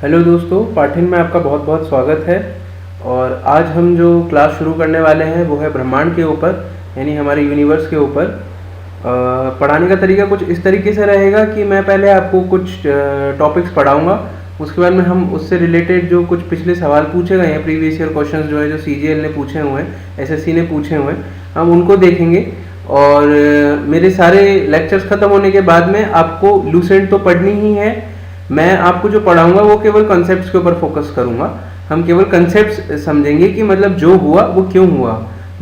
Hello दोस्तों, पाठन में आपका बहुत बहुत स्वागत है। और आज हम जो क्लास शुरू करने वाले हैं वो है ब्रह्मांड के ऊपर, यानी हमारे यूनिवर्स के ऊपर। पढ़ाने का तरीका कुछ इस तरीके से रहेगा कि मैं पहले आपको कुछ टॉपिक्स पढ़ाऊंगा, उसके बाद में हम उससे रिलेटेड जो कुछ पिछले सवाल पूछे गए हैं, प्रीवियस ईयर क्वेश्चंस जो है जो CGL ने पूछे हुए हैं, SSC ने पूछे हुए हैं, हम उनको देखेंगे। और मेरे सारे लेक्चर्स ख़त्म होने के बाद में आपको लूसेंट तो पढ़नी ही है। मैं आपको जो पढ़ाऊंगा वो केवल कॉन्सेप्ट्स के ऊपर फोकस करूंगा। हम केवल कॉन्सेप्ट्स समझेंगे कि मतलब जो हुआ वो क्यों हुआ।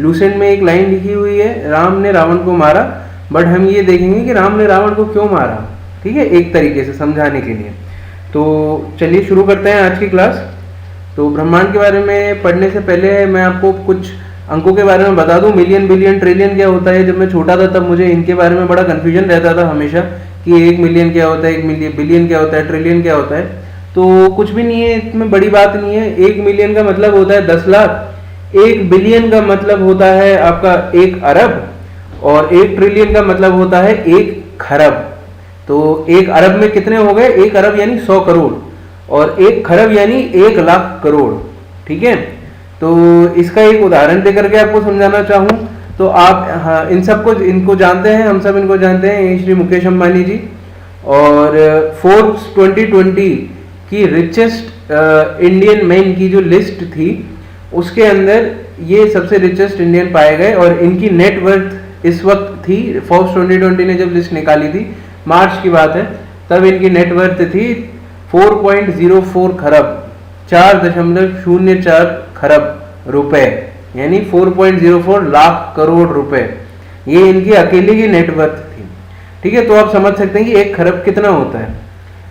लूसेंट में एक लाइन लिखी हुई है, राम ने रावण को मारा, बट हम ये देखेंगे कि राम ने रावण को क्यों मारा। ठीक है, एक तरीके से समझाने के लिए। तो चलिए शुरू करते हैं आज की क्लास। तो ब्रह्मांड के बारे में पढ़ने से पहले मैं आपको कुछ अंकों के बारे में बता दूं। मिलियन, बिलियन, ट्रिलियन क्या होता है। जब मैं छोटा था तब मुझे इनके बारे में बड़ा कन्फ्यूजन रहता था हमेशा कि 1 मिलियन क्या होता है, 1 मिलियन बिलियन क्या होता है, ट्रिलियन क्या होता है। तो कुछ भी नहीं है, इसमें बड़ी बात नहीं है। 1 मिलियन का मतलब होता है 10 लाख, 1 बिलियन का मतलब होता है आपका 1 अरब, और 1 ट्रिलियन का मतलब होता है 1 खरब। तो 1 अरब में कितने हो गए? 1 अरब यानी 100 करोड़, और 1 खरब यानी 1 लाख करोड़। ठीक है, तो इसका एक उदाहरण देकर के आपको समझाना चाहूँ तो आप इन सबको इनको जानते हैं, हम सब इनको जानते हैं, श्री मुकेश अंबानी जी। और फोर्ब्स 2020 की रिचेस्ट इंडियन मैन की जो लिस्ट थी उसके अंदर ये सबसे रिचेस्ट इंडियन पाए गए, और इनकी नेटवर्थ इस वक्त थी, फोर्ब्स 2020 ने जब लिस्ट निकाली थी, मार्च की बात है, तब इनकी नेटवर्थ थी 4.04 खरब, 4.04 खरब रुपए, यानी 4.04 लाख करोड़ रुपए। ये इनकी अकेले की नेटवर्थ थी। ठीक है, तो आप समझ सकते हैं कि 1 खरब कितना होता है।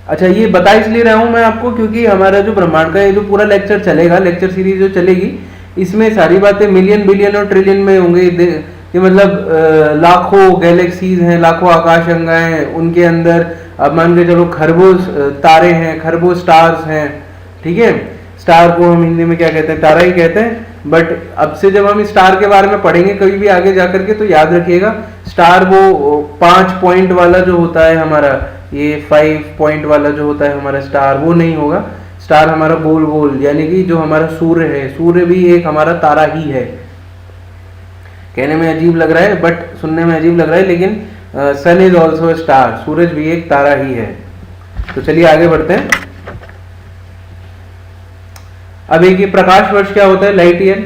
अच्छा, ये बता इसलिए रहा हूं मैं आपको क्योंकि हमारा जो ब्रह्मांड का ये जो पूरा लेक्चर चलेगा, लेक्चर सीरीज जो चलेगी, इसमें सारी बातें मिलियन, बिलियन और ट्रिलियन में होंगे। ये मतलब लाखों गैलेक्सीज हैं, लाखों आकाशगंगाएं हैं, उनके अंदर अब मान के चलो खरबों तारे हैं, खरबों स्टार्स हैं। ठीक है, स्टार को हम हिंदी में क्या कहते हैं? तारा ही कहते हैं। बट अब से जब हम स्टार के बारे में पढ़ेंगे कभी भी आगे जाकर के, तो याद रखिएगा स्टार वो 5 पॉइंट वाला जो होता है हमारा, ये 5 पॉइंट वाला जो होता है हमारा स्टार, वो नहीं होगा। स्टार हमारा गोल गोल, यानी कि जो हमारा सूर्य है, सूर्य भी एक हमारा तारा ही है। कहने में अजीब लग रहा है बट सुनने में अजीब लग रहा है, लेकिन सन इज ऑल्सो स्टार, सूरज भी एक तारा ही है। तो चलिए आगे बढ़ते हैं। अब एक ये प्रकाश वर्ष क्या होता है? Light year.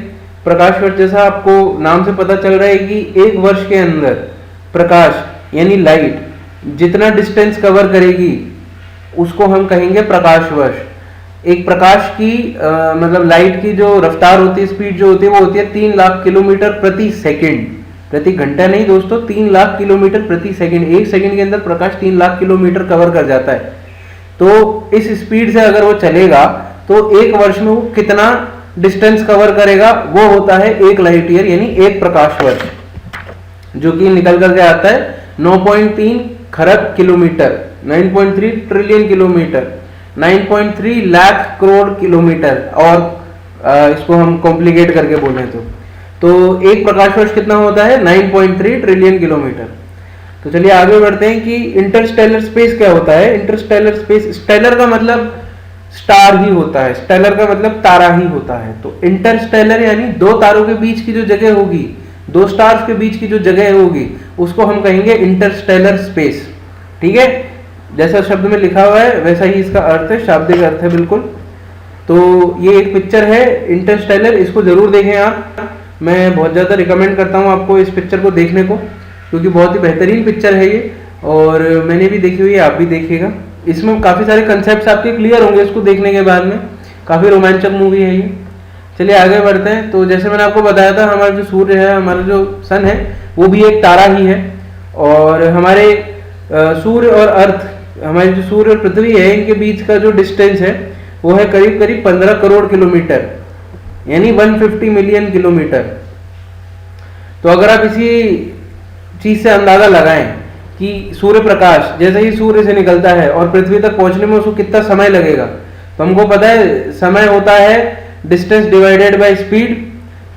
प्रकाश वर्ष जैसा आपको नाम से पता चल रहा है कि 1 वर्ष के अंदर प्रकाश यानी लाइट जितना डिस्टेंस कवर करेगी उसको हम कहेंगे प्रकाश वर्ष। एक प्रकाश की मतलब लाइट की जो रफ्तार होती है, स्पीड जो होती है, वो होती है 3 लाख किलोमीटर प्रति सेकेंड, प्रति घंटा नहीं दोस्तों, 3 लाख किलोमीटर प्रति सेकेंड। 1 सेकेंड के अंदर प्रकाश 3 लाख किलोमीटर कवर कर जाता है। तो इस स्पीड से अगर वो चलेगा तो 1 वर्ष में वो कितना डिस्टेंस कवर करेगा? वो होता है 1 लाइट ईयर, यानी 1 प्रकाश वर्ष, जो कि निकल करके आता है 9.3 खरब kilometre, 9.3 trillion kilometre, 9.3 lakh crore kilometre. और इसको हम कॉम्प्लिकेट करके बोलें तो 1 प्रकाश वर्ष कितना होता है? 9.3 ट्रिलियन किलोमीटर। तो चलिए आगे बढ़ते हैं कि इंटरस्टेलर स्पेस क्या होता है। इंटरस्टेलर स्पेस, स्टेलर का मतलब स्टार ही होता है, स्टेलर का मतलब तारा ही होता है। तो इंटरस्टेलर यानी 2 तारों के बीच की जो जगह होगी, 2 स्टार्स के बीच की जो जगह होगी, उसको हम कहेंगे इंटरस्टेलर स्पेस। ठीक है, जैसा शब्द में लिखा हुआ है वैसा ही इसका अर्थ है, शाब्दिक अर्थ है बिल्कुल। तो ये एक पिक्चर है इंटरस्टेलर, इसको जरूर देखें आप। मैं बहुत ज़्यादा रिकमेंड करता हूँ आपको इस पिक्चर को देखने को, क्योंकि बहुत ही बेहतरीन पिक्चर है ये, और मैंने भी देखी हुई है, आप भी देखिएगा। इसमें काफ़ी सारे कंसेप्ट्स आपके क्लियर होंगे इसको देखने के बाद में। काफ़ी रोमांचक मूवी है ये। चलिए आगे बढ़ते हैं। तो जैसे मैंने आपको बताया था, हमारा जो सूर्य है, हमारा जो सन है, वो भी एक तारा ही है। और हमारे सूर्य और अर्थ, हमारी जो सूर्य और पृथ्वी है, इनके बीच का जो डिस्टेंस है वो है करीब करीब 15 करोड़ किलोमीटर, यानी 150 मिलियन किलोमीटर। तो अगर आप इसी चीज से अंदाजा लगाएं कि सूर्य प्रकाश जैसे ही सूर्य से निकलता है और पृथ्वी तक पहुंचने में उसको कितना समय लगेगा, तो हमको पता है समय होता है डिस्टेंस डिवाइडेड बाय स्पीड।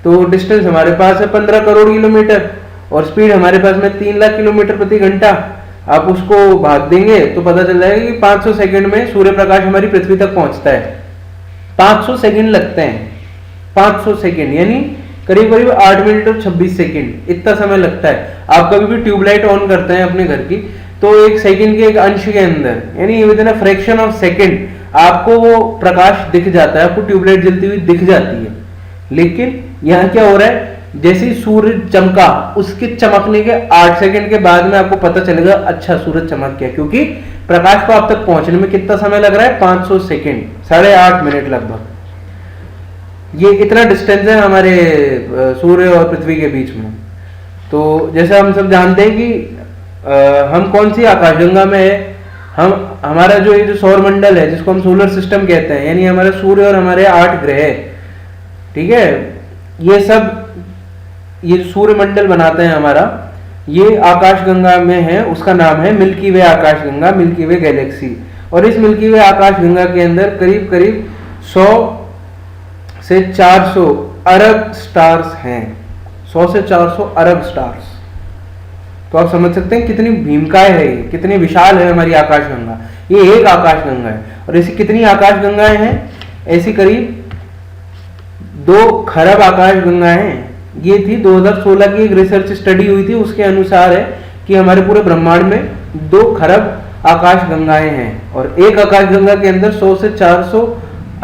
तो डिस्टेंस हमारे पास है 15 करोड़ किलोमीटर, और स्पीड हमारे पास में 3 लाख किलोमीटर प्रति घंटा। आप उसको भाग देंगे तो पता चल जाएगा कि 500 सेकंड में सूर्य प्रकाश हमारी पृथ्वी तक पहुंचता है। 500 सेकंड लगते हैं, 500 सेकंड यानी करीब करीब 8 मिनट और 26 सेकंड, इतना समय लगता है। आप कभी भी ट्यूबलाइट ऑन करते हैं अपने घर की, तो एक सेकंड के एक अंश के अंदर यानी with in a fraction of second आपको वो प्रकाश दिख जाता है, आपको ट्यूबलाइट जलती हुई दिख जाती है। लेकिन यहाँ क्या हो रहा है, जैसे ही सूर्य चमका उसके चमकने के 8 सेकंड के बाद में आपको पता चलेगा अच्छा सूरज चमक गया, क्योंकि प्रकाश को आप तक पहुंचने में कितना समय लग रहा है, 500 सेकंड, 8.5 मिनट लगभग। ये इतना डिस्टेंस है हमारे सूर्य और पृथ्वी के बीच में। तो जैसे हम सब जानते हैं कि हम कौन सी आकाशगंगा में है, हमारा जो ये जो सौर मंडल है जिसको हम सोलर सिस्टम कहते हैं, यानी हमारे सूर्य और हमारे 8 ग्रह, ठीक है, ये सब ये सूर्य मंडल बनाते हैं हमारा, ये आकाशगंगा में है। उसका नाम है मिल्की वे आकाशगंगा, मिल्की वे गैलेक्सी। और इस मिल्की वे आकाशगंगा के अंदर करीब करीब 100 से 400 अरब स्टार्स हैं, 100 से 400 अरब स्टार्स। तो आप समझ सकते हैं कितनी भीमकाय है ये, कितनी विशाल है हमारी आकाशगंगा। ये एक आकाशगंगा है। और ऐसी कितनी आकाशगंगाएं हैं, ऐसी करीब 2 खरब आकाशगंगाएं हैं। ये थी 2016 की एक रिसर्च स्टडी हुई थी, उसके अनुसार है कि हमारे पूरे ब्रह्मांड में 2 खरब आकाशगंगाएं हैं। और एक आकाशगंगा के अंदर 100 से 400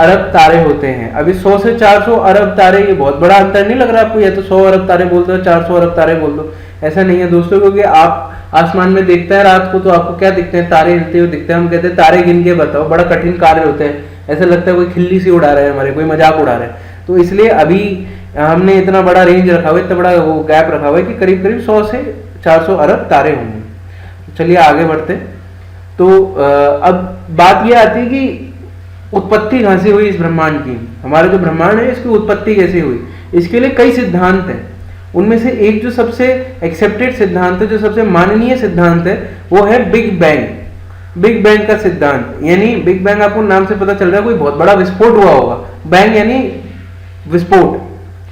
अरब तारे होते हैं। अभी 100 से 400 अरब तारे, ये बहुत बड़ा अंतर नहीं लग रहा आपको? या तो 100 अरब तारे बोल दो, 400 अरब तारे बोल दो, ऐसा नहीं है दोस्तों। क्योंकि आप आसमान में देखते हैं रात को तो आपको क्या दिखते हैं, तारे हिलते हुए दिखते हैं। हम कहते हैं तारे गिन के बताओ, बड़ा कठिन कार्य होते हैं, ऐसा लगता है कोई खिल्ली सी उड़ा रहा है हमारे, कोई मजाक उड़ा रहा है। तो इसलिए अभी हमने इतना बड़ा रेंज रखा हुआ है, इतना बड़ा वो गैप रखा हुआ है कि करीब करीब 100 से 400 अरब तारे होंगे। चलिए आगे बढ़ते। तो अब बात यह आती है कि उत्पत्ति कहां से हुई इस ब्रह्मांड की, हमारा जो ब्रह्मांड है इसकी उत्पत्ति कैसे हुई। इसके लिए कई सिद्धांत हैं, उनमें से एक जो सबसे एक्सेप्टेड सिद्धांत है, जो सबसे माननीय सिद्धांत है, वो है बिग बैंग। बिग बैंग का सिद्धांत, यानी बिग बैंग आपको नाम से पता चल रहा है कोई बहुत बड़ा विस्फोट हुआ होगा। बैंग यानी विस्फोट,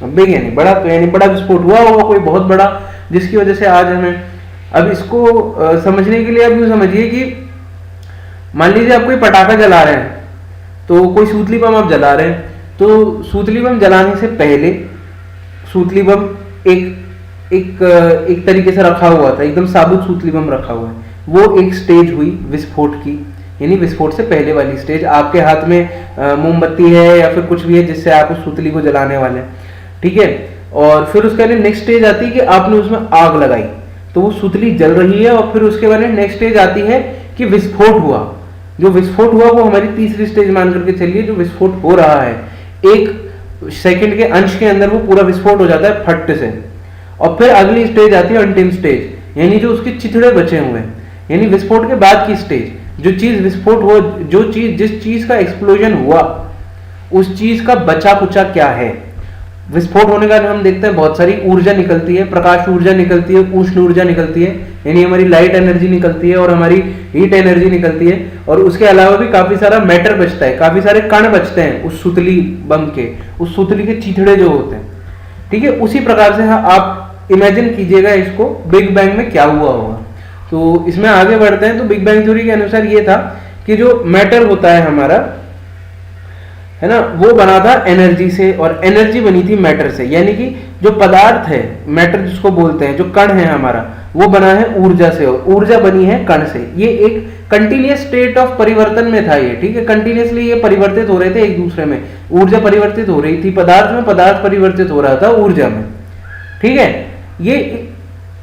बिग यानी बड़ा, तो यानी बड़ा विस्फोट हुआ होगा कोई बहुत बड़ा, जिसकी वजह से आज हमें, अब इसको समझने के लिए आप यूं समझिए कि मान लीजिए आप कोई पटाखा जला रहे हैं, तो कोई सूतली बम आप जला रहे हैं, तो सूतली बम जलाने से पहले सूतली बम एक तरीके से रखा हुआ था, एकदम साबुत सूतली बम रखा हुआ है। वो एक स्टेज हुई विस्फोट की, यानी विस्फोट से पहले वाली स्टेज। आपके हाथ में मोमबत्ती है या फिर कुछ भी है जिससे आप उस सूतली को जलाने वाले हैं, ठीक है। और फिर उसके बाद नेक्स्ट स्टेज आती है कि आपने उसमें आग लगाई, तो वो सूतली जल रही है। और फिर उसके बाद नेक्स्ट स्टेज आती है कि विस्फोट हुआ। जो विस्फोट हुआ वो हमारी तीसरी स्टेज मान करके चलिए। जो विस्फोट हो रहा है, 1 सेकंड के अंश के अंदर वो पूरा विस्फोट हो जाता है फट से। और फिर अगली स्टेज आती है अंतिम स्टेज, यानी जो उसके चिथड़े बचे हुए हैं, यानी विस्फोट के बाद की स्टेज। जो चीज विस्फोट हो, जो चीज, जिस चीज का एक्सप्लोजन हुआ, उस चीज का बचा कुचा क्या है। विस्फोट होने का हम देखते हैं बहुत सारी ऊर्जा निकलती है, प्रकाश ऊर्जा निकलती है, उष्ण ऊर्जा निकलती है, यानी हमारी लाइट एनर्जी निकलती है और हमारी हीट एनर्जी निकलती है। और उसके अलावा भी काफी सारा मैटर बचता है, काफी सारे कण बचते हैं उस सुतली बम के, उस सुतली के चिथड़े जो होते हैं, ठीक है। उसी प्रकार से आप इमेजिन कीजिएगा इसको, बिग बैंग में क्या हुआ होगा। तो इसमें आगे बढ़ते हैं। तो बिग बैंग थ्योरी के अनुसार ये था कि जो मैटर होता है हमारा, है ना, वो बना था एनर्जी से, और एनर्जी बनी थी मैटर से। यानी कि जो पदार्थ है, मैटर जिसको बोलते हैं, जो कण है हमारा, वो बना है ऊर्जा से, और ऊर्जा बनी है कण से। ये एक कंटिन्यूअस स्टेट ऑफ परिवर्तन में था ये, ठीक है। कंटिन्यूअसली ये परिवर्तित हो रहे थे एक दूसरे में, ऊर्जा परिवर्तित हो रही थी पदार्थ में, पदार्थ परिवर्तित हो रहा था ऊर्जा में, ठीक है।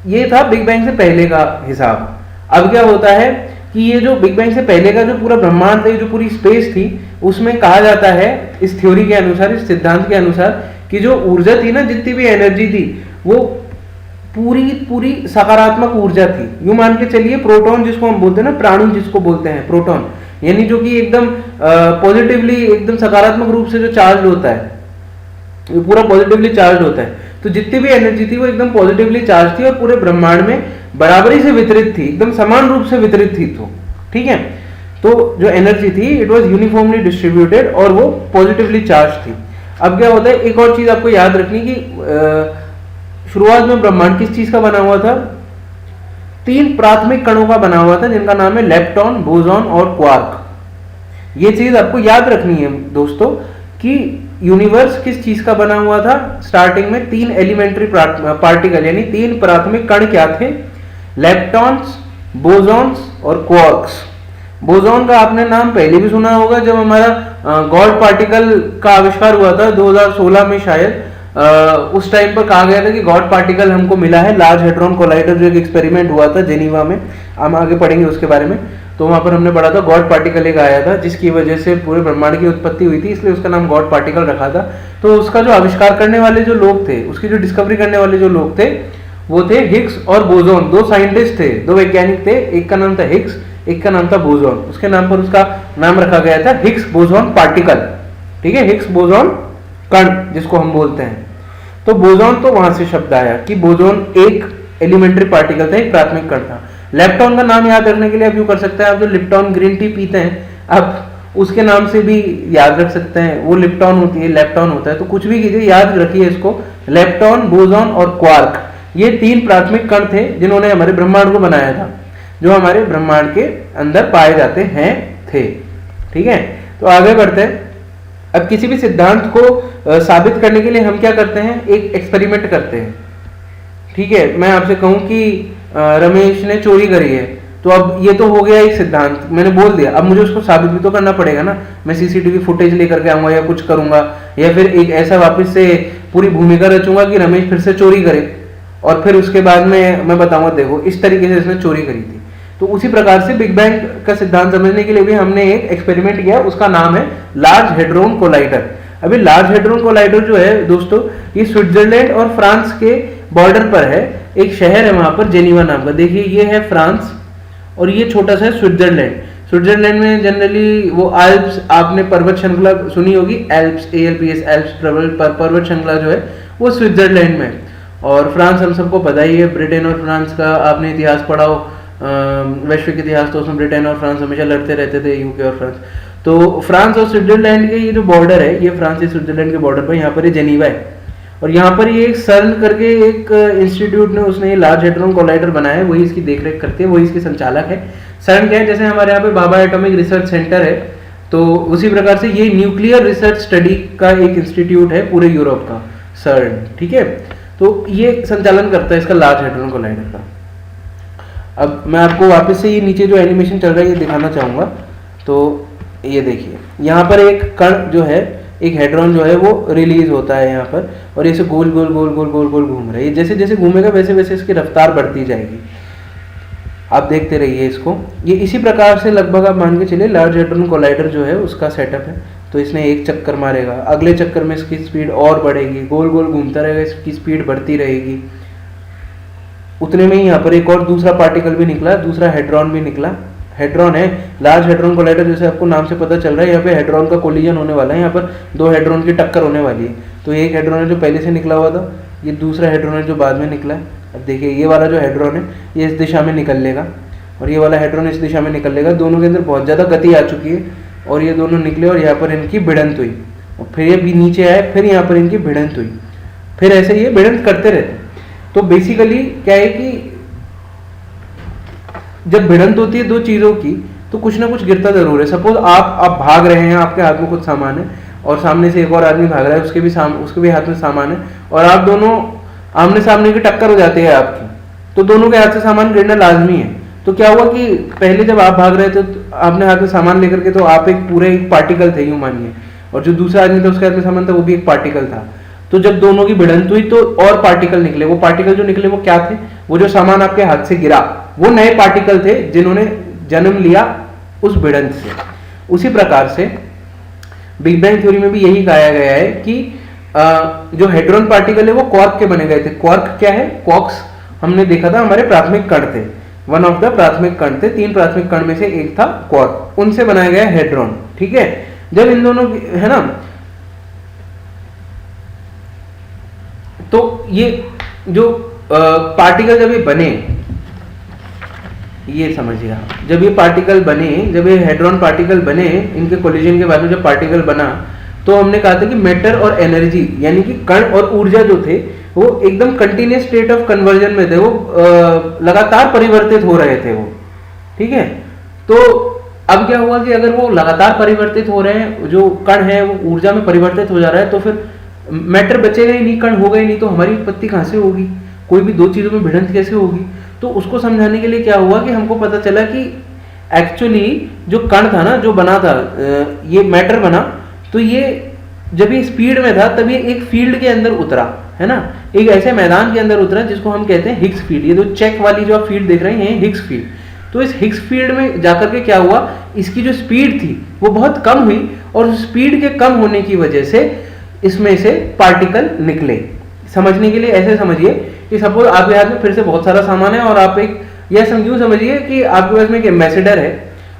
ये था बिग बैंग से पहले का हिसाब। अब क्या होता है कि ये जो बिग बैंग से पहले का जो पूरा ब्रह्मांड था, जो पूरी स्पेस थी, उसमें कहा जाता है इस थ्योरी के अनुसार, इस सिद्धांत के अनुसार, कि जो ऊर्जा थी ना, जितनी भी एनर्जी थी, वो पूरी सकारात्मक ऊर्जा थी। यूं मान के चलिए प्रोटॉन जिसको हम बोलते हैं ना, प्राणु जिसको बोलते हैं, प्रोटॉन, यानी जो कि एकदम पॉजिटिवली, एकदम सकारात्मक रूप से जो चार्ज होता है, ये पूरा पॉजिटिवली चार्ज होता है। तो जितनी भी एनर्जी थी वो एकदम पॉजिटिवली चार्ज थी और पूरे ब्रह्मांड में बराबरी से वितरित थी, एकदम समान रूप से वितरित थी। तो ठीक है, तो जो एनर्जी थी इट वाज यूनिफॉर्मली डिस्ट्रीब्यूटेड और वो पॉजिटिवली चार्ज थी। अब क्या होता है, एक और चीज आपको याद रखनी कि शुरुआत में ब्रह्मांड किस चीज का बना हुआ था? तीन प्राथमिक कणों का बना हुआ था जिनका नाम है लेप्टॉन, बोसॉन और क्वार्क। ये चीज आपको याद रखनी है दोस्तों कि यूनिवर्स किस चीज का बना हुआ था। स्टार्टिंग में तीन एलिमेंट्री पार्टिकल यानी तीन प्राथमिक कण क्या थे, लेप्टॉन्स, बोसॉन्स और क्वार्क्स। बोसॉन का आपने नाम पहले भी सुना होगा, जब हमारा गॉड पार्टिकल का आविष्कार हुआ था 2016 में शायद, उस टाइम पर कहा गया था कि गॉड पार्टिकल हमको मिला है, लार्ज हेड्रॉन कोलाइडर, जो एक एक्सपेरिमेंट हुआ था जेनीवा में। हम आगे पढ़ेंगे उसके बारे में। तो वहां पर हमने पढ़ा था गॉड पार्टिकल एक आया था जिसकी वजह से पूरे ब्रह्मांड की उत्पत्ति हुई थी, इसलिए उसका नाम गॉड पार्टिकल रखा था। तो उसका जो आविष्कार करने वाले जो लोग थे, उसकी जो डिस्कवरी करने वाले जो लोग थे, वो थे हिग्स और बोसॉन। दो साइंटिस्ट थे, दो वैज्ञानिक थे, एक का नाम था हिग्स, एक का नाम था बोसॉन। उसके नाम पर उसका नाम रखा गया था हिग्स बोसॉन पार्टिकल। ठीक है, हिग्स बोसॉन कण जिसको हम बोलते हैं। तो बोसॉन तो वहां से शब्द आया कि बोसॉन एक एलिमेंट्री पार्टिकल था, एक प्राथमिक कण था। लेप्टॉन का नाम याद रखने के लिए आप यूं कर सकते हैं, आप जो लिप्टॉन ग्रीन टी पीते हैं आप उसके नाम से भी याद रख सकते हैं, वो लिप्टॉन होती है, लेप्टॉन होता है। तो कुछ भी कीजिए, याद रखिए इसको, लेप्टॉन, बोसॉन और क्वार्क, ये तीन प्राथमिक कण थे जिन्होंने हमारे ब्रह्मांड को बनाया था, जो हमारे ब्रह्मांड के अंदर पाए जाते हैं थे। ठीक है, तो आगे बढ़ते हैं। अब किसी भी सिद्धांत को साबित करने के लिए हम क्या करते हैं, एक एक्सपेरिमेंट करते हैं। ठीक है, मैं आपसे कहूं कि रमेश ने चोरी करी है, तो अब ये तो हो गया एक सिद्धांत, मैंने बोल दिया। अब मुझे उसको साबित भी तो करना पड़ेगा ना। मैं सीसीटीवी फुटेज लेकर के आऊंगा या कुछ करूंगा, या फिर एक ऐसा वापस से पूरी भूमिका रचूंगा कि रमेश फिर से चोरी करे, और फिर उसके बाद में मैं बताऊंगा देखो इस तरीके से इसने चोरी करी थी। तो उसी प्रकार से बिग बैंग का सिद्धांत समझने के लिए भी हमने एक एक्सपेरिमेंट किया, उसका नाम है लार्ज हेड्रोन कोलाइडर। अभी लार्ज हेड्रोन कोलाइडर जो है दोस्तों, ये स्विट्जरलैंड और फ्रांस के बॉर्डर पर है। एक शहर है वहां पर जेनीवा नाम का। देखिए ये है फ्रांस और ये छोटा सा स्विट्जरलैंड। स्विट्जरलैंड में जनरली वो आल्प्स, आपने पर्वत श्रृंखला सुनी होगी, एल्प्स, ALPS, एल्प्स पर्वत श्रृंखला जो है वो स्विट्जरलैंड में। और फ्रांस हम सबको पता ही है, ब्रिटेन और फ्रांस का आपने इतिहास पढ़ा हो, वैश्विक इतिहास, तो उसमें ब्रिटेन और फ्रांस हमेशा लड़ते रहते थे, यूके और फ्रांस। तो फ्रांस और स्विट्जरलैंड के ये जो बॉर्डर है, ये फ्रांस से स्विट्जरलैंड के बॉर्डर पर यहाँ पर ये जेनीवा है। और यहाँ पर ये एक सर्न करके एक इंस्टीट्यूट ने उसने ये लार्ज हेड्रोन कोलाइडर बनाया है, वही इसकी देखरेख करती है, वही इसकी संचालक है। सर्न क्या है, जैसे हमारे यहाँ पे बाबा एटॉमिक रिसर्च सेंटर है, तो उसी प्रकार से ये न्यूक्लियर रिसर्च स्टडी का एक इंस्टीट्यूट है पूरे यूरोप का, सर्न। ठीक है, तो ये संचालन करता है इसका लार्ज हेड्रोन कोलाइडर का। अब मैं आपको वापस से ये नीचे जो एनिमेशन चल रहा है ये दिखाना चाहूँगा। तो ये देखिए, यहाँ पर एक कण जो है, एक हेड्रॉन जो है वो रिलीज होता है यहाँ पर, और ऐसे गोल गोल गोल गोल गोल गोल घूम रहा है। ये जैसे जैसे घूमेगा वैसे वैसे इसकी रफ्तार बढ़ती जाएगी। आप देखते रहिए इसको। ये इसी प्रकार से लगभग आप मान के चलिए लार्ज हेड्रोन कोलाइडर जो है उसका सेटअप है। तो इसने एक चक्कर मारेगा, अगले चक्कर में इसकी स्पीड और बढ़ेगी, गोल गोल घूमता रहेगा, इसकी स्पीड बढ़ती रहेगी। उतने में ही यहाँ पर एक और दूसरा पार्टिकल भी निकला, दूसरा हेड्रॉन भी निकला। हेड्रॉन है लार्ज हेड्रोन कोलाइडर, जैसे आपको नाम से पता चल रहा है, यहाँ पे हेड्रॉन का कोलिजन होने वाला है, यहाँ पर दो हेड्रॉन की टक्कर होने वाली है। तो एक हेड्रॉन है जो पहले से निकला हुआ था, ये दूसरा हेड्रॉन है जो बाद में निकला है। अब देखिए ये वाला जो हेड्रॉन है ये इस दिशा में निकल लेगा, और ये वाला हेड्रॉन इस दिशा में निकल लेगा। दोनों के अंदर बहुत ज़्यादा गति आ चुकी है, और ये दोनों निकले और यहाँ पर इनकी भिड़ंत हुई, और फिर ये भी नीचे आए, फिर यहाँ पर इनकी भिड़ंत हुई, फिर ऐसे ये भिड़ंत करते रहते। तो बेसिकली क्या है कि जब भिड़ंत होती है दो चीज़ों की, तो कुछ ना कुछ गिरता जरूर है। सपोज आप भाग रहे हैं, आपके हाथ में कुछ सामान है, और सामने से एक और आदमी भाग रहा है, उसके भी हाथ में सामान है, और आप दोनों आमने सामने की टक्कर हो जाती है आपकी, तो दोनों के हाथ से सामान गिरना लाजमी है। तो क्या हुआ कि पहले जब आप भाग रहे थे तो आपने हाथ में सामान लेकर के, तो आप एक पूरे एक पार्टिकल थे यूं मानिए, और जो दूसरा आदमी था उसके हाथ में सामान था वो भी एक पार्टिकल था। तो जब दोनों की भिड़ंत हुई तो और पार्टिकल निकले। वो पार्टिकल जो निकले वो क्या थे? वो जो सामान आपके हाथ से गिरा वो नए पार्टिकल थे जिन्होंने जन्म लिया उस भिड़ंत से। उसी प्रकार से बिग बैंग थ्योरी में भी यही कहा गया है कि जो हेड्रोन पार्टिकल है वो क्वार्क के बने गए थे। क्वार्क क्या है? क्वार्क्स हमने देखा था हमारे प्राथमिक कण थे, वन ऑफ द प्राथमिक कण थे, 3 प्राथमिक कण में से एक था क्वार्क, उनसे बनाया गया हेड्रोन। ठीक है, जब इन दोनों है ना, तो ये जो पार्टिकल जब ये बने, ये समझिए आप, जब ये पार्टिकल बने, जब ये हेड्रोन पार्टिकल बने, इनके कोलिजन के बाद में जब पार्टिकल बना, तो हमने कहा था कि मैटर और एनर्जी यानी कि कण और ऊर्जा जो थे वो एकदम कंटिन्यूस स्टेट ऑफ कन्वर्जन में थे, वो लगातार परिवर्तित हो रहे थे वो, ठीक है। तो अब क्या हुआ कि अगर वो लगातार परिवर्तित हो रहे हैं, जो कण है वो ऊर्जा में परिवर्तित हो जा रहा है, तो फिर मैटर बचेगा ही नहीं, कण हो गए नहीं, तो हमारी उत्पत्ति कहाँ से होगी, कोई भी दो चीजों में भिड़ंत कैसे होगी। तो उसको समझाने के लिए क्या हुआ कि हमको पता चला कि एक्चुअली जो कण था ना, जो बना था, ये मैटर बना, तो ये जब ये स्पीड में था तब ये एक फील्ड के अंदर उतरा, है ना, एक ऐसे मैदान के अंदर उतरा जिसको हम कहते हैं हिग्स फील्ड। ये जो चेक वाली जो आप फील्ड देख रहे हैं, हिग्स फील्ड। तो इस हिग्स फील्ड में जाकर के क्या हुआ, इसकी जो स्पीड थी वो बहुत कम हुई, और स्पीड के कम होने की वजह से इसमें से पार्टिकल निकले। समझने के लिए ऐसे समझिए कि सपोज आपके हाथ में फिर से बहुत सारा सामान है, और आप एक यह समझिए कि आपके पास में एक एम्बेसडर है,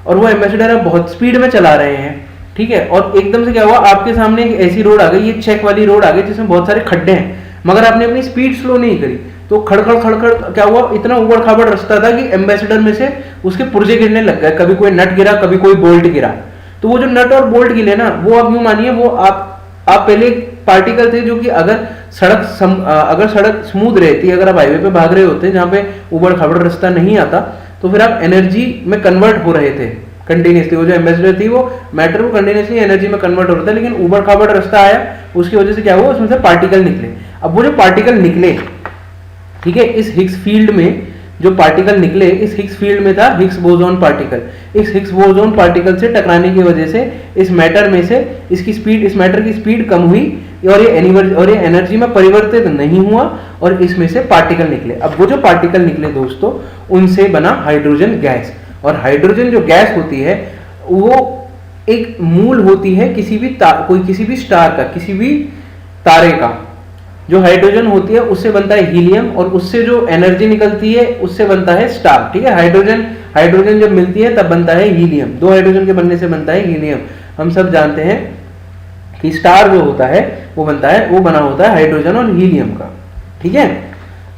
और वो एम्बेसडर आप बहुत स्पीड में चला रहे हैं, ठीक है, और एकदम से क्या हुआ, आपके सामने एक ऐसी रोड आ गई, ये चेक वाली रोड आ गई जिसमें बहुत सारे खड्डे हैं, मगर आपने अपनी स्पीड स्लो नहीं करी, तो खड़खड़ खड़खड़ क्या हुआ, इतना उबड़ खाबड़ रास्ता था कि एम्बेसडर में से उसके पुर्जे गिरने लग गए, कभी कोई नट गिरा, कभी कोई बोल्ट गिरा। तो वो जो नट और बोल्ट गिरे ना, वो आप यूं मानिए, वो आप पहले पार्टिकल थे जो कि अगर सड़क स्मूथ रहती, अगर आप हाईवे पे भाग रहे होते जहां पे उबड़ खाबड़ रास्ता नहीं आता, तो फिर आप एनर्जी में कन्वर्ट हो रहे थे कंटिन्यूसली। वो जो एम्बेसडर थी वो मैटर को कंटिन्यूसली एनर्जी में कन्वर्ट हो रहा था, लेकिन उबड़ खाबड़ रास्ता आया, उसकी वजह से क्या हुआ, उसमें से पार्टिकल निकले। अब वो जो पार्टिकल निकले, ठीक है, इस हिग्स फील्ड में जो पार्टिकल निकले, इस हिग्स फील्ड में था हिग्स बोसॉन पार्टिकल। इस हिग्स बोसॉन पार्टिकल से टकराने की वजह से इस मैटर में से इसकी स्पीड, इस मैटर की स्पीड कम हुई, और ये एनर्जी में परिवर्तित नहीं हुआ, और इसमें से पार्टिकल निकले। अब वो जो पार्टिकल निकले दोस्तों, उनसे बना हाइड्रोजन गैस। और हाइड्रोजन जो गैस होती है वो एक मूल होती है किसी भी स्टार का, किसी भी तारे का। जो हाइड्रोजन होती है उससे बनता है हीलियम, और उससे जो एनर्जी निकलती है उससे बनता है स्टार, ठीक है। हाइड्रोजन जब मिलती है तब बनता है हीलियम, दो हाइड्रोजन के बनने से बनता है हीलियम। हम सब जानते हैं कि स्टार जो होता है वो बना होता है हाइड्रोजन और हीलियम का, ठीक है।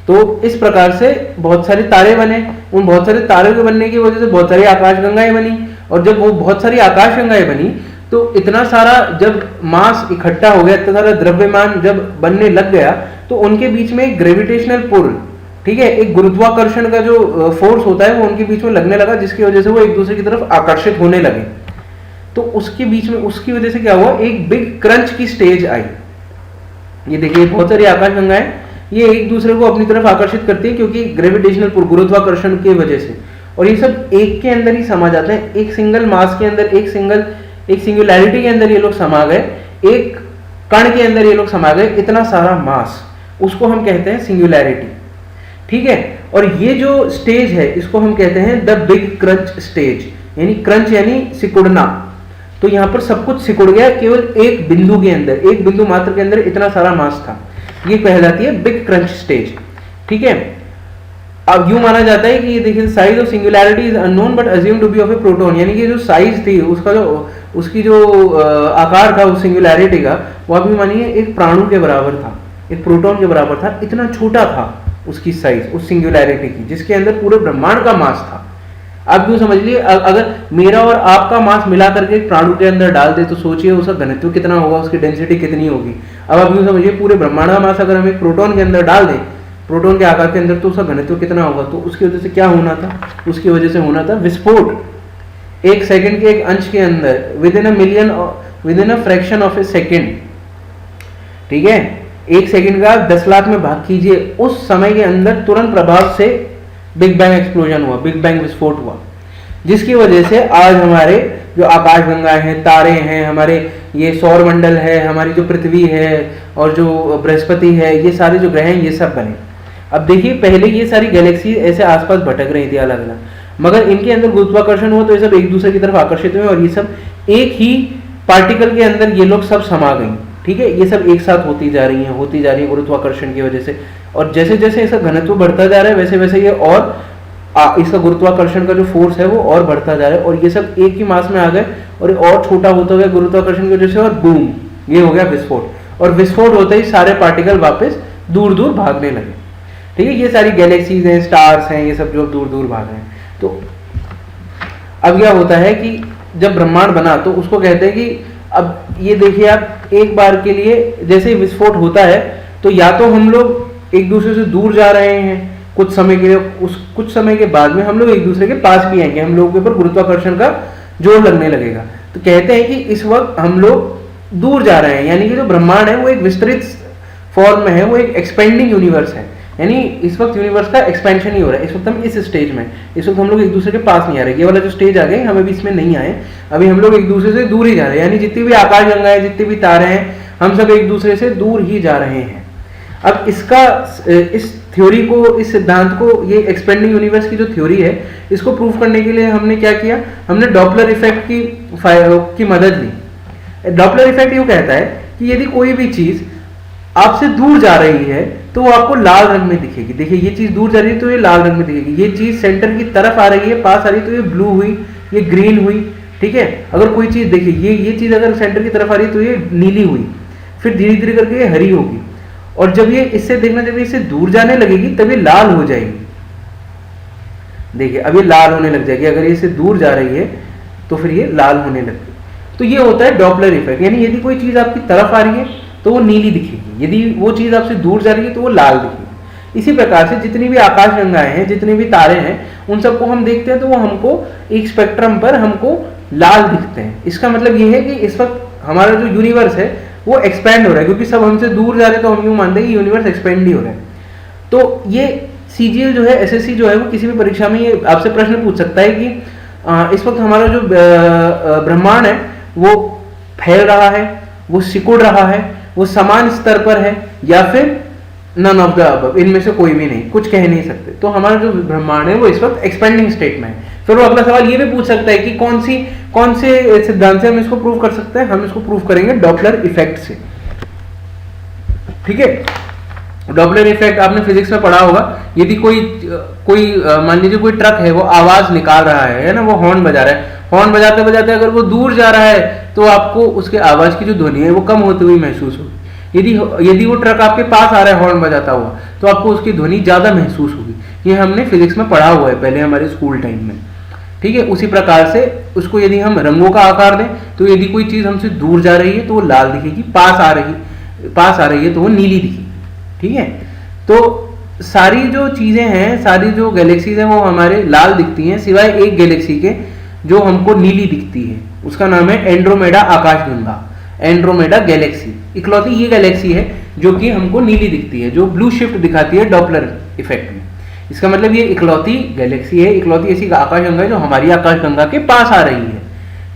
तो इस प्रकार से बहुत सारे तारे बने, उन बहुत सारे तारों के बनने की वजह से बहुत सारी आकाशगंगाएं बनी, और जब वो बहुत सारी आकाशगंगाएं बनी तो इतना सारा जब मास इकट्ठा हो गया, इतना सारा द्रव्यमान जब बनने लग गया, तो उनके बीच में एक ग्रेविटेशनल पुल, ठीक है, एक गुरुत्वाकर्षण का जो फोर्स होता है वो उनके बीच में लगने लगा, जिसकी वजह से वो एक दूसरे की तरफ आकर्षित होने लगे। तो उसके बीच में, उसकी वजह से क्या हुआ, एक बिग क्रंच की स्टेज आई। ये देखिए बहुत सारी आकाशगंगाएं, ये एक दूसरे को अपनी तरफ आकर्षित करती है क्योंकि ग्रेविटेशनल पुल, गुरुत्वाकर्षण की वजह से, और ये सब एक के अंदर ही समा जाते हैं, एक सिंगल मास के अंदर, एक सिंगुलैरिटी के अंदर ये लोग समा गए, एक कण के अंदर ये लोग समा गए, इतना सारा मास, उसको हम कहते हैं सिंगुलैरिटी, ठीक है। और ये जो स्टेज है इसको हम कहते हैं द बिग क्रंच स्टेज, यानी क्रंच यानी सिकुड़ना। तो यहां पर सब कुछ सिकुड़ गया केवल एक बिंदु के अंदर, एक बिंदु मात्र के अंदर इतना सारा मास था, ये कहलाती है बिग क्रंच स्टेज, ठीक है। अब यूं माना जाता है कि ये देखिए, size of singularity is unknown but assumed to be of a proton, यानी कि जो साइज थी उसकी जो आकार था उस सिंगुलैरिटी का, वो आप भी मानिए एक प्राणु के बराबर था, एक प्रोटॉन के बराबर था, इतना छोटा था उसकी साइज उस सिंगुलैरिटी की, जिसके अंदर पूरे ब्रह्मांड का मास था। आप यूं समझ लिए, अगर मेरा और आपका मास मिला करके एक प्राणु के अंदर डाल दे तो सोचिए उसका घनत्व कितना होगा, उसकी डेंसिटी कितनी होगी। अब आप यूं समझिए पूरे ब्रह्मांड का मास अगर हम एक प्रोटॉन के अंदर डाल दें, प्रोटॉन के आकार के अंदर, तो उसका घनत्व कितना होगा। तो उसकी वजह से क्या होना था, उसकी वजह से होना था विस्फोट, एक सेकंड के एक अंश के अंदर, with in a fraction of A second, ठीक है, एक सेकंड का 10 लाख में भाग कीजिए, उस समय के अंदर तुरंत प्रभाव से बिग बैंग एक्सप्लोजन हुआ, बिग बैंग विस्फोट हुआ, जिसकी वजह से आज हमारे जो आकाशगंगाएं हैं, तारे हैं, हमारे ये सौर मंडल है, हमारी जो पृथ्वी है और जो बृहस्पति है, ये सारे जो ग्रह हैं ये सब बने। अब देखिए पहले ये सारी गैलेक्सी ऐसे आसपास भटक रही थी अलग अलग, मगर इनके अंदर गुरुत्वाकर्षण हुआ तो ये सब एक दूसरे की तरफ आकर्षित हुए, और ये सब एक ही पार्टिकल के अंदर ये लोग सब समा गई, ठीक है। ये सब एक साथ होती जा रही है गुरुत्वाकर्षण की वजह से, और जैसे जैसे इसका घनत्व बढ़ता जा रहा है वैसे वैसे ये और इसका गुरुत्वाकर्षण का जो फोर्स है वो और बढ़ता जा रहा है, और ये सब एक ही मास में आ गए और और छोटा होता गया गुरुत्वाकर्षण की वजह से, और बूम, ये हो गया विस्फोट। और विस्फोट होते ही सारे पार्टिकल वापस दूर दूर भागने लगे, ठीक है। ये सारी गैलेक्सीज हैं, स्टार्स हैं, ये सब जो दूर दूर भाग रहे हैं। तो अब क्या होता है कि जब ब्रह्मांड बना तो उसको कहते हैं कि, अब ये देखिए आप, एक बार के लिए जैसे ही विस्फोट होता है तो या तो हम लोग एक दूसरे से दूर जा रहे हैं कुछ समय के लिए, कुछ समय के बाद में हम लोग एक दूसरे के पास भी आएंगे, हम लोगों के ऊपर गुरुत्वाकर्षण का जोर लगने लगेगा। तो कहते हैं कि इस वक्त हम लोग दूर जा रहे हैं, यानी कि जो ब्रह्मांड है वो एक विस्तृत फॉर्म में है, वो एक एक्सपेंडिंग यूनिवर्स है, यानी इस वक्त यूनिवर्स का एक्सपेंशन ही हो रहा है। इस वक्त हम इस स्टेज में, इस वक्त हम लोग एक दूसरे के पास नहीं आ रहे, ये वाला जो स्टेज आ गए हम अभी इसमें नहीं आए, अभी हम लोग एक दूसरे से दूर ही जा रहे हैं, यानी जितनी भी आकाशगंगा है, जितने भी तारे हैं, हम सब एक दूसरे से दूर ही जा रहे हैं। अब इसका, इस थ्योरी को, इस सिद्धांत को, ये एक्सपेंडिंग यूनिवर्स की जो थ्योरी है, इसको प्रूव करने के लिए हमने क्या किया, हमने डॉपलर इफेक्ट की मदद ली। डॉपलर इफेक्ट यूँ कहता है कि यदि कोई भी चीज आपसे दूर जा रही है तो वो आपको लाल रंग में दिखेगी। देखिए ये चीज दूर जा रही है तो ये लाल रंग में दिखेगी, ये चीज सेंटर की तरफ आ रही है, पास आ रही है तो ये ब्लू हुई, ये ग्रीन हुई, ठीक है। अगर कोई चीज देखिए ये चीज अगर सेंटर की तरफ आ रही है तो ये नीली हुई, फिर धीरे धीरे करके ये हरी होगी, और जब ये इससे देखना, जब ये इससे दूर जाने लगेगी तब ये लाल हो जाएगी। देखिए अब ये लाल होने लग जाएगी, अगर ये इससे दूर जा रही है तो फिर ये लाल होने लगती। तो ये होता है डॉपलर इफेक्ट, यानी यदि कोई चीज आपकी तरफ आ रही है तो वो नीली दिखेगी, यदि वो चीज आपसे दूर जा रही है तो वो लाल दिखेगी। इसी प्रकार से जितनी भी आकाशगंगाएं हैं, जितने भी तारे हैं, उन सबको हम देखते हैं तो वो हमको एक स्पेक्ट्रम पर हमको लाल दिखते हैं। इसका मतलब ये है कि इस वक्त हमारा जो यूनिवर्स है वो एक्सपेंड हो रहा है, क्योंकि सब हमसे दूर जा रहे हैं तो हम यूं मानते हैं कि यूनिवर्स एक्सपेंड ही हो रहा है। तो ये सीजीएल जो है, एसएससी जो है, वो किसी भी परीक्षा में ये आपसे प्रश्न पूछ सकता है कि इस वक्त हमारा जो ब्रह्मांड है वो फैल रहा है, वो सिकुड़ रहा है, वो समान स्तर पर है, या फिर नन ऑफ द अबव, इनमें से कोई भी नहीं, कुछ कह नहीं सकते। तो हमारा जो ब्रह्मांड है वो इस वक्त एक्सपेंडिंग स्टेट में है। फिर वो अगला सवाल ये भी पूछ सकता है कि कौन से सिद्धांत से हम इसको प्रूव कर सकते हैं। हम इसको प्रूव करेंगे डॉपलर इफेक्ट से, ठीक है। डॉपलर इफेक्ट आपने फिजिक्स में पढ़ा होगा। यदि कोई मान लीजिए कोई ट्रक है, वो आवाज निकाल रहा है ना, वो हॉर्न बजा रहा है, हॉर्न बजाते बजाते अगर वो दूर जा रहा है तो आपको उसके आवाज की जो ध्वनि है वो कम होती हुई महसूस होगी। यदि वो ट्रक आपके पास आ रहा है हॉर्न बजाता हुआ तो आपको उसकी ध्वनि ज्यादा महसूस होगी। ये हमने फिजिक्स में पढ़ा हुआ है पहले हमारे स्कूल टाइम में, ठीक है। उसी प्रकार से उसको यदि हम रंगों का आकार दें तो यदि कोई चीज हमसे दूर जा रही है तो वो लाल दिखेगी, पास आ रही है तो वो नीली दिखेगी, ठीक है। तो सारी जो चीजें हैं, सारी जो गैलेक्सीज हैं वो हमारे लाल दिखती हैं, सिवाय एक गैलेक्सी के जो हमको नीली दिखती है, उसका नाम है एंड्रोमेडा आकाशगंगा, एंड्रोमेडा गैलेक्सी। इकलौती ये गैलेक्सी है जो कि हमको नीली दिखती है, जो ब्लू शिफ्ट दिखाती है डॉपलर इफेक्ट में। इसका मतलब ये इकलौती गैलेक्सी है, इकलौती ऐसी आकाशगंगा है जो हमारी आकाशगंगा के पास आ रही है,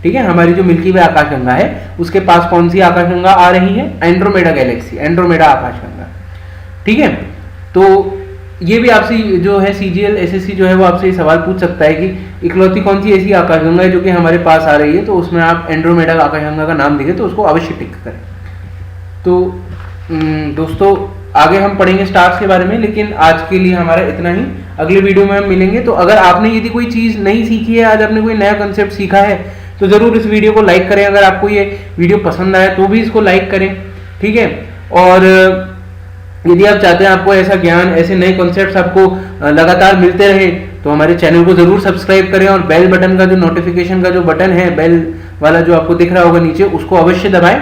ठीक है। हमारी जो मिल्की वे आकाशगंगा है उसके पास कौन सी आकाशगंगा आ रही है, एंड्रोमेडा गैलेक्सी, एंड्रोमेडा आकाशगंगा, ठीक है। तो ये भी आपसे जो है सीजीएल एसएससी जो है वो आपसे सवाल पूछ सकता है कि इकलौती कौन सी ऐसी आकाशगंगा है जो कि हमारे पास आ रही है, तो उसमें आप एंड्रोमेडा आकाशगंगा का नाम दिखे तो उसको अवश्य टिक करें। तो दोस्तों आगे हम पढ़ेंगे स्टार्स के बारे में, लेकिन आज के लिए हमारा इतना ही। अगले वीडियो में हम मिलेंगे। तो अगर आपने यदि कोई चीज़ नहीं सीखी है, आज आपने कोई नया कंसेप्ट सीखा है, तो ज़रूर इस वीडियो को लाइक करें। अगर आपको ये वीडियो पसंद आया तो भी इसको लाइक करें, ठीक है। और यदि आप चाहते हैं आपको ऐसा ज्ञान, ऐसे नए कॉन्सेप्ट्स आपको लगातार मिलते रहे, तो हमारे चैनल को जरूर सब्सक्राइब करें और बेल बटन का जो नोटिफिकेशन का जो बटन है, बेल वाला जो आपको दिख रहा होगा नीचे, उसको अवश्य दबाएं,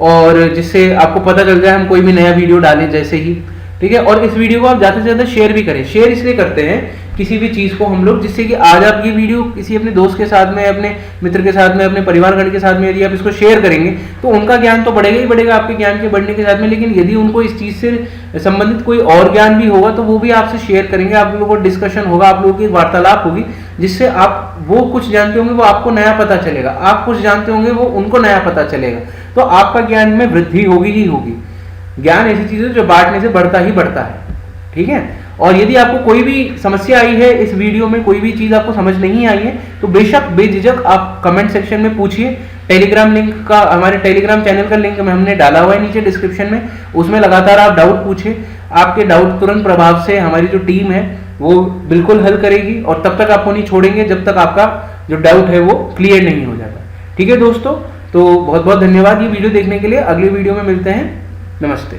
और जिससे आपको पता चल जाए हम कोई भी नया वीडियो डालें जैसे ही, ठीक है। और इस वीडियो को आप ज़्यादा से ज़्यादा शेयर भी करें। शेयर इसलिए करते हैं किसी भी चीज़ को हम लोग, जिससे कि आज आप ये वीडियो किसी अपने दोस्त के साथ में, अपने मित्र के साथ में, अपने परिवारगण के साथ में यदि आप इसको शेयर करेंगे तो उनका ज्ञान तो बढ़ेगा ही बढ़ेगा आपके ज्ञान के बढ़ने के साथ में, लेकिन यदि उनको इस चीज़ से संबंधित कोई और ज्ञान भी होगा तो वो भी आपसे शेयर करेंगे, आप लोगों को डिस्कशन होगा, आप लोगों की वार्तालाप होगी, जिससे आप वो कुछ जानते होंगे वो आपको नया पता चलेगा, आप कुछ जानते होंगे वो उनको नया पता चलेगा, तो आपका ज्ञान में वृद्धि होगी ही होगी। ज्ञान ऐसी चीज़ है जो बांटने से बढ़ता ही बढ़ता है, ठीक है। और यदि आपको कोई भी समस्या आई है इस वीडियो में, कोई भी चीज़ आपको समझ नहीं आई है, तो बेशक बेझिझक आप कमेंट सेक्शन में पूछिए। टेलीग्राम लिंक का, हमारे टेलीग्राम चैनल का लिंक में हमने डाला हुआ है नीचे डिस्क्रिप्शन में, उसमें लगातार आप डाउट पूछिए। आपके डाउट तुरंत प्रभाव से हमारी जो टीम है वो बिल्कुल हल करेगी, और तब तक आपको नहीं छोड़ेंगे जब तक आपका जो डाउट है वो क्लियर नहीं हो जाता, ठीक है दोस्तों। तो बहुत बहुत धन्यवाद ये वीडियो देखने के लिए। अगली वीडियो में मिलते हैं, नमस्ते।